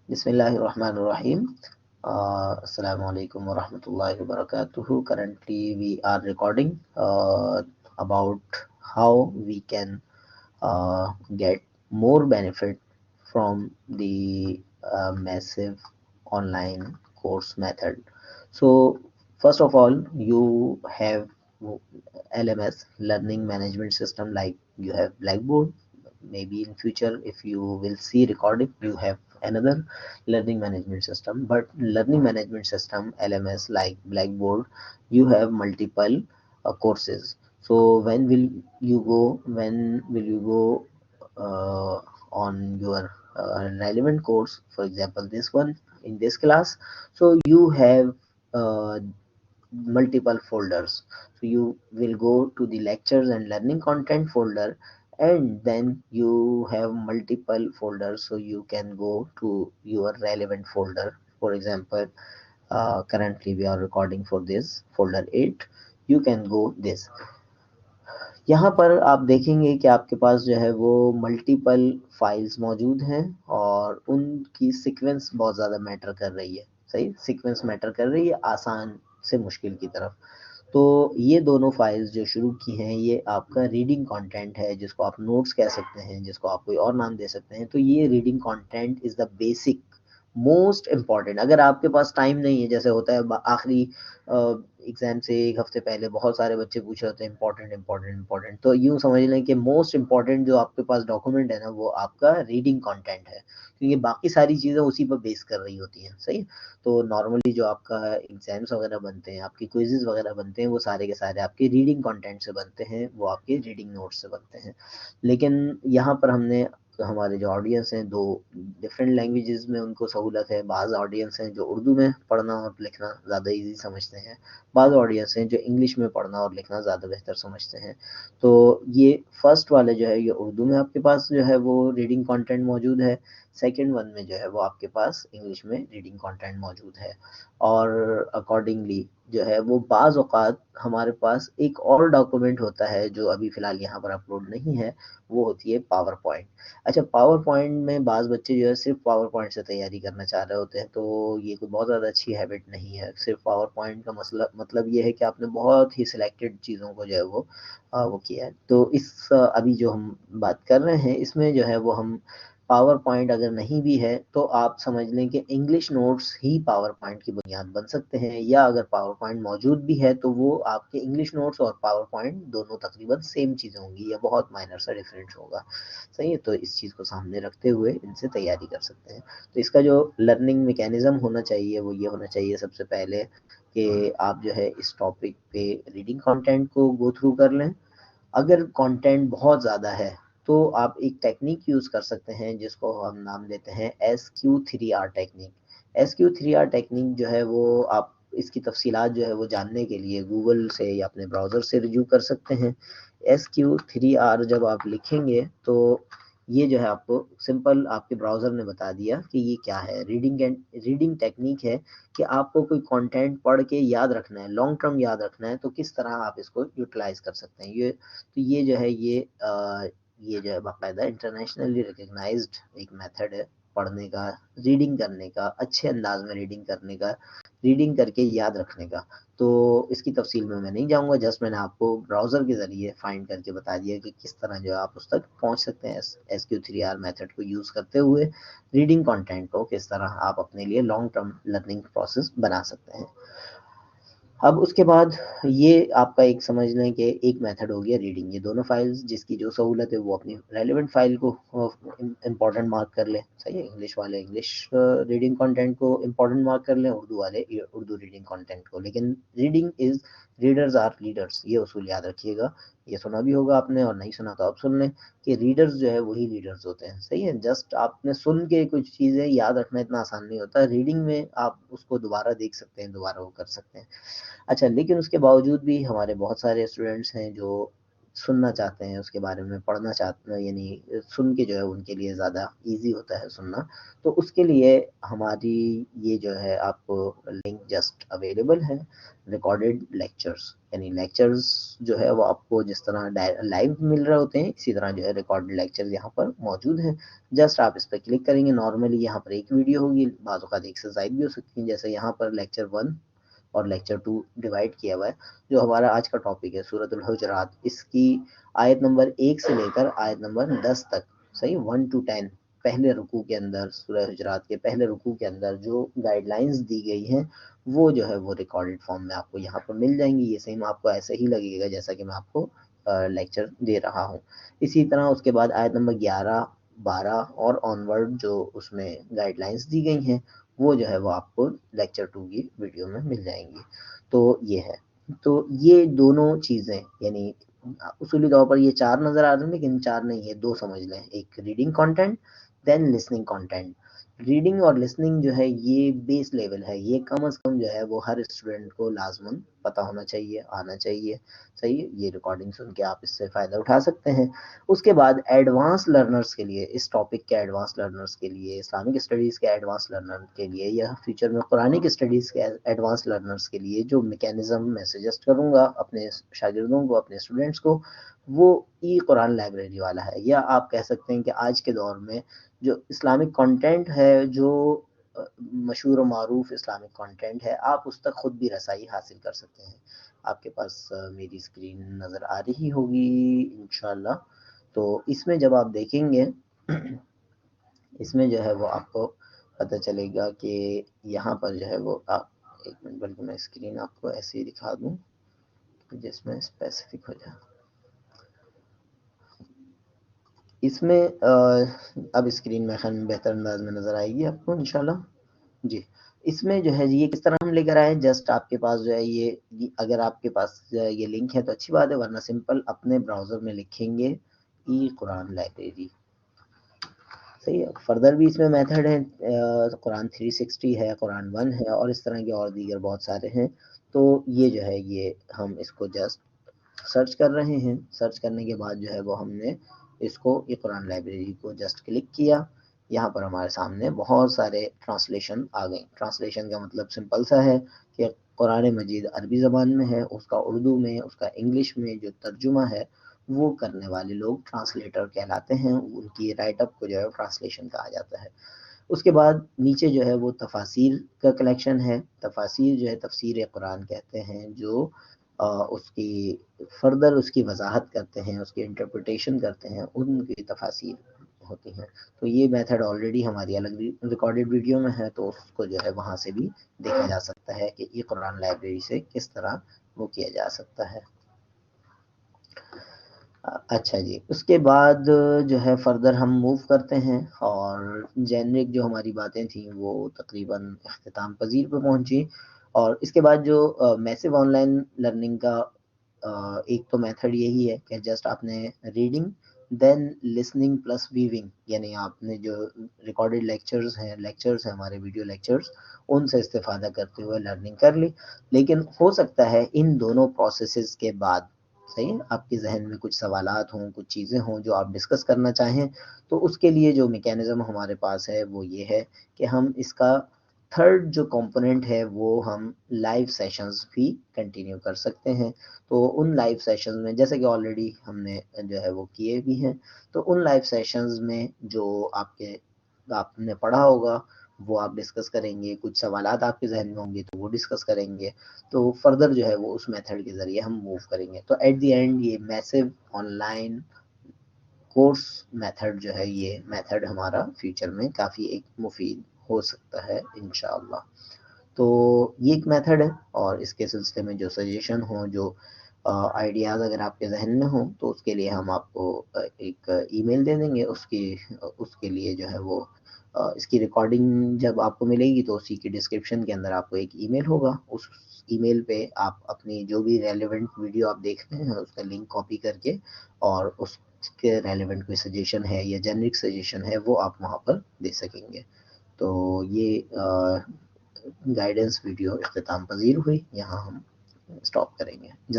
بسم اللہ الرحمن الرحیم. السلام علیکم ورحمۃ اللہ وبرکاتہ. Currently we are recording about how we can get more benefit from the massive online course method. So first of all, you have LMS, learning management system, like you have Blackboard. Maybe in future, if you will see recording, you have another learning management system. But learning management system, LMS, like Blackboard, you have multiple courses. So when will you go on your relevant course? For example, this one, in this class, so you have uh, multiple folders. So you will go to the lectures and learning content folder, and then you have multiple folders, so you can go to your relevant folder. For example, currently we are recording for this folder 8. You can go this. یہاں پر آپ دیکھیں گے کہ آپ کے پاس جو ہے وہ ملٹیپل فائلز موجود ہیں، اور ان کی سیکوینس بہت زیادہ میٹر کر رہی ہے. صحیح، سیکوینس میٹر کر رہی ہے آسان سے مشکل کی طرف. تو یہ دونوں فائلز جو شروع کی ہیں، یہ آپ کا ریڈنگ کانٹینٹ ہے، جس کو آپ نوٹس کہہ سکتے ہیں، جس کو آپ کوئی اور نام دے سکتے ہیں. تو یہ reading content is the basic most important. اگر آپ کے پاس ٹائم نہیں ہے، جیسے ہوتا ہے آخری ایگزام سے ایک ہفتے پہلے بہت سارے بچے پوچھ رہے ہوتے ہیں امپورٹنٹ امپورٹنٹ امپورٹنٹ، تو یوں سمجھ لیں کہ موسٹ امپورٹنٹ جو آپ کے پاس ڈاکومنٹ ہے نا، وہ آپ کا ریڈنگ کانٹینٹ ہے، کیونکہ باقی ساری چیزیں اسی پر بیس کر رہی ہوتی ہیں. صحیح. تو نارملی جو آپ کا ایگزامس وغیرہ بنتے ہیں، آپ کی کوئزز وغیرہ بنتے ہیں، وہ سارے کے سارے آپ کے ریڈنگ کانٹینٹ سے بنتے ہیں، وہ آپ کے ریڈنگ نوٹ سے بنتے ہیں. لیکن یہاں پر ہم نے ہمارے جو آڈینس ہیں، دو ڈفرینٹ لینگویجز میں ان کو سہولت ہے. بعض آڈینس ہیں جو اردو میں پڑھنا اور لکھنا زیادہ ایزی سمجھتے ہیں، بعض آڈینس ہیں جو انگلش میں پڑھنا اور لکھنا زیادہ بہتر سمجھتے ہیں. تو یہ فرسٹ والے جو ہے، یہ اردو میں آپ کے پاس جو ہے وہ ریڈنگ کانٹینٹ موجود ہے. سیکنڈ ون میں جو ہے وہ آپ کے پاس انگلش میں ریڈنگ کانٹینٹ موجود ہے. اور اکارڈنگلی جو ہے وہ بعض اوقات ہمارے پاس ایک اور ڈاکومنٹ ہوتا ہے جو ابھی فی الحال یہاں پر اپلوڈ نہیں ہے، وہ ہوتی ہے پاور پوائنٹ. اچھا، پاور پوائنٹ میں بعض بچے جو ہے صرف پاور پوائنٹ سے تیاری کرنا چاہ رہے ہوتے ہیں، تو یہ کوئی بہت زیادہ اچھی ہیبٹ نہیں ہے. صرف پاور پوائنٹ کا مسئلہ مطلب یہ ہے کہ آپ نے بہت ہی سلیکٹڈ چیزوں کو جو ہے وہ کیا ہے. تو اس ابھی جو ہم بات کر رہے ہیں، اس میں جو ہے وہ ہم پاور پوائنٹ اگر نہیں بھی ہے تو آپ سمجھ لیں کہ انگلش نوٹس ہی پاور پوائنٹ کی بنیاد بن سکتے ہیں، یا اگر پاور پوائنٹ موجود بھی ہے تو وہ آپ کے انگلش نوٹس اور پاور پوائنٹ دونوں تقریباً سیم چیزیں ہوں گی، یا بہت مائنر سا ڈفرینس ہوگا. صحیح ہے. تو اس چیز کو سامنے رکھتے ہوئے ان سے تیاری کر سکتے ہیں. تو اس کا جو لرننگ میکینزم ہونا چاہیے وہ یہ ہونا چاہیے، سب سے پہلے کہ آپ جو ہے اس ٹاپک پہ ریڈنگ کانٹینٹ کو گو تھرو کر لیں. اگر کانٹینٹ بہت زیادہ ہے تو آپ ایک ٹیکنیک یوز کر سکتے ہیں جس کو ہم نام دیتے ہیں SQ3R ٹیکنیک. SQ3R ٹیکنیک جو ہے وہ آپ اس کی تفصیلات جو ہے وہ جاننے کے لیے گوگل سے یا اپنے براؤزر سے رجوع کر سکتے ہیں. SQ3R جب آپ لکھیں گے تو یہ جو ہے آپ کو سمپل آپ کے براؤزر نے بتا دیا کہ یہ کیا ہے. ریڈنگ ٹیکنیک ہے کہ آپ کو کوئی کانٹینٹ پڑھ کے یاد رکھنا ہے، لانگ ٹرم یاد رکھنا ہے، تو کس طرح آپ اس کو یوٹیلائز کر سکتے ہیں. تو یہ جو ہے یہ جو ہے باقاعدہ انٹرنیشنلی ریکگنائزڈ ایک میتھڈ ہے پڑھنے کا، ریڈنگ کرنے کا، اچھے انداز میں ریڈنگ کرنے کا، ریڈنگ کر کے یاد رکھنے کا. تو اس کی تفصیل میں نہیں جاؤں گا، جسٹ میں نے آپ کو براؤزر کے ذریعے فائنڈ کر کے بتا دیا کہ کس طرح جو ہے آپ اس تک پہنچ سکتے ہیں. SQ3R میتھڈ کو یوز کرتے ہوئے ریڈنگ کانٹینٹ کو کس طرح آپ اپنے لیے لانگ ٹرم لرننگ پروسیس بنا سکتے ہیں. اب اس کے بعد یہ آپ کا ایک سمجھ لیں کہ ایک میتھڈ ہو گیا ریڈنگ. یہ دونوں فائلز جس کی جو سہولت ہے وہ اپنی ریلیونٹ فائل کو امپورٹنٹ مارک کر لیں. صحیح ہے. انگلش والے انگلش ریڈنگ کانٹینٹ کو امپورٹنٹ مارک کر لیں، اردو والے اردو ریڈنگ کانٹینٹ کو. لیکن ریڈرز آر لیڈرز، یہ اصول یاد رکھیے گا. یہ سنا بھی ہوگا آپ نے، اور نہیں سنا تو آپ سن لیں کہ ریڈرز جو ہے وہی لیڈرز ہوتے ہیں. صحیح ہے. جسٹ آپ نے سن کے کچھ چیزیں یاد رکھنا اتنا آسان نہیں ہوتا. ریڈنگ میں آپ اس کو دوبارہ دیکھ سکتے ہیں، دوبارہ وہ کر سکتے ہیں. اچھا، لیکن اس کے باوجود بھی ہمارے بہت سارے اسٹوڈنٹس ہیں جو سننا چاہتے ہیں، اس کے بارے میں پڑھنا چاہتے ہیں، یعنی سن کے جو ہے ان کے لیے زیادہ ایزی ہوتا ہے سننا، تو اس کے لیے ہماری یہ جو ہے آپ کو لنک جسٹ اویلیبل ہے، ریکارڈڈ لیکچرز، یعنی لیکچرز جو ہے وہ آپ کو جس طرح لائیو مل رہے ہوتے ہیں اسی طرح جو ہے ریکارڈڈ لیکچرز یہاں پر موجود ہیں. جسٹ آپ اس پہ کلک کریں گے. نارملی یہاں پر ایک ویڈیو ہوگی، بعض اوقات ایک سے زائد بھی ہو سکتی ہیں، جیسے یہاں پر لیکچر 1 اور لیکچر 2 ڈیوائڈ کیا ہوا ہے. جو ہمارا آج کا ٹاپک ہے سورۃ الحجرات، اس کی آیت نمبر 1 سے لے کر آیت نمبر 10 تک، صحیح 1 to 10 پہلے رکوع کے اندر، سورہ حجرات کے پہلے رکوع کے اندر جو گائیڈ لائنز دی گئی ہیں وہ جو ہے وہ ریکارڈڈ فارم میں آپ کو یہاں پر مل جائیں گی. یہ سیم آپ کو ایسے ہی لگے گا جیسا کہ میں آپ کو لیکچر دے رہا ہوں. اسی طرح اس کے بعد آیت نمبر 11 12 اور آنورڈ جو اس میں گائیڈ لائنز دی گئی ہیں وہ جو ہے وہ آپ کو لیکچر 2 کی ویڈیو میں مل جائیں گی. تو یہ ہے، تو یہ دونوں چیزیں یعنی اصولی طور پر یہ 4 نظر آ رہے ہیں لیکن 4 نہیں، یہ 2 سمجھ لیں. ایک ریڈنگ کانٹینٹ، دین لسننگ کانٹینٹ. ریڈنگ اور لسننگ جو ہے یہ بیس لیول ہے، یہ کم از کم جو ہے وہ ہر اسٹوڈنٹ کو لازماً پتہ ہونا چاہیے، آنا چاہیے. صحیح، یہ ریکارڈنگ سن کے آپ اس سے فائدہ اٹھا سکتے ہیں. اس کے بعد ایڈوانس لرنرز کے لیے، اس ٹاپک کے ایڈوانس لرنرز کے لیے، اسلامک اسٹڈیز کے ایڈوانس لرنر کے لیے یا فیوچر میں قرآنک اسٹڈیز کے ایڈوانس لرنرز کے لیے جو میکینزم میں سجیسٹ کروں گا اپنے شاگردوں کو، اپنے اسٹوڈنٹس کو، وہ ای قرآن لائبریری والا ہے. یا آپ کہہ سکتے ہیں کہ آج کے دور میں جو اسلامک کنٹینٹ ہے، جو مشہور و معروف اسلامک کنٹینٹ ہے، آپ اس تک خود بھی رسائی حاصل کر سکتے ہیں. آپ کے پاس میری اسکرین نظر آ رہی ہوگی انشاءاللہ. تو اس میں جب آپ دیکھیں گے اس میں جو ہے وہ آپ کو پتہ چلے گا کہ یہاں پر جو ہے وہ آپ ایک منٹ، بلکہ میں اسکرین آپ کو ایسے ہی دکھا دوں جس میں اسپیسیفک ہو جائے. اس میں اب اسکرین میں خیال بہتر انداز میں نظر آئے گی آپ کو انشاءاللہ. جی، اس میں جو ہے یہ کس طرح ہم لے کر آئے، جسٹ آپ کے پاس جو ہے یہ اگر آپ کے پاس یہ لنک ہے تو اچھی بات ہے، ورنہ سمپل اپنے براؤزر میں لکھیں گے ای قرآن لائبریری. صحیح ہے. فردر بھی اس میں میتھڈ ہے، قرآن 360 ہے، قرآن 1 ہے اور اس طرح کے اور دیگر بہت سارے ہیں. تو یہ جو ہے یہ ہم اس کو جسٹ سرچ کر رہے ہیں. سرچ کرنے کے بعد جو ہے وہ ہم نے اس کو یہ قرآن لائبریری کو جسٹ کلک کیا. یہاں پر ہمارے سامنے بہت سارے ٹرانسلیشن آ گئیں. ٹرانسلیشن کا مطلب سمپل سا ہے کہ قرآن مجید عربی زبان میں ہے، اس کا اردو میں، اس کا انگلش میں جو ترجمہ ہے وہ کرنے والے لوگ ٹرانسلیٹر کہلاتے ہیں. ان کی رائٹ اپ کو جو ہے ٹرانسلیشن کہا جاتا ہے. اس کے بعد نیچے جو ہے وہ تفاسیر کا کلیکشن ہے. تفاسیر جو ہے تفسیر قرآن کہتے ہیں، جو اس کی فردر اس کی وضاحت کرتے ہیں، اس کی انٹرپریٹیشن کرتے ہیں، ان کی تفاسیر ہوتی ہیں. تو یہ میتھڈ آلریڈی ہماری الگ ریکارڈڈ ویڈیو میں ہے، تو اس کو جو ہے وہاں سے بھی دیکھا جا سکتا ہے کہ یہ قرآن لائبریری سے کس طرح وہ کیا جا سکتا ہے. اچھا جی، اس کے بعد جو ہے فردر ہم موو کرتے ہیں اور جینرک جو ہماری باتیں تھیں وہ تقریباً اختتام پذیر پہ پہنچی. اور اس کے بعد جو میسو آن لائن لرننگ کا ایک تو میتھڈ یہی ہے کہ جسٹ آپ نے ریڈنگ دین لسننگ پلس ویونگ، یعنی آپ نے جو ریکارڈڈ لیکچرز ہیں ہمارے ویڈیو لیکچرز، ان سے استفادہ کرتے ہوئے لرننگ کر لی. لیکن ہو سکتا ہے ان دونوں پروسیسز کے بعد صحیح آپ کے ذہن میں کچھ سوالات ہوں، کچھ چیزیں ہوں جو آپ ڈسکس کرنا چاہیں. تو اس کے لیے جو میکینزم ہمارے پاس ہے وہ یہ ہے کہ ہم اس کا تھرڈ جو کمپوننٹ ہے وہ ہم لائیو سیشنز بھی کنٹینیو کر سکتے ہیں. تو ان لائیو سیشنز میں جیسے کہ آلریڈی ہم نے جو ہے وہ کیے بھی ہیں، تو ان لائیو سیشنز میں جو آپ نے پڑھا ہوگا وہ آپ ڈسکس کریں گے. کچھ سوالات آپ کے ذہن میں ہوں گے تو وہ ڈسکس کریں گے. تو فردر جو ہے وہ اس میتھڈ کے ذریعے ہم موو کریں گے. تو ایٹ دی اینڈ یہ میسو آن لائن کورس میتھڈ جو ہے یہ میتھڈ ہمارا فیوچر میں کافی ایک مفید ہو سکتا ہے انشاءاللہ. تو یہ ایک میتھڈ ہے. اور اس کے سلسلے میں جو سجیشن ہوں، جو آئیڈیاز اگر آپ کے ذہن میں ہوں تو اس کے لیے ہم آپ کو ایک ای میل دے دیں گے. اس کے لیے جو ہے وہ اس کی ریکارڈنگ جب آپ کو ملے گی تو اسی کی ڈسکرپشن کے اندر آپ کو ایک ای میل ہوگا. اس ای میل پہ آپ اپنی جو بھی ریلیونٹ ویڈیو آپ دیکھ رہے ہیں اس کا لنک کاپی کر کے اور اس کے ریلیونٹ کوئی سجیشن ہے یا جنرک سجیشن ہے وہ آپ وہاں پر دے سکیں گے. تو یہ گائیڈنس ویڈیو اختتام پذیر ہوئی. یہاں ہم اسٹاپ کریں گے.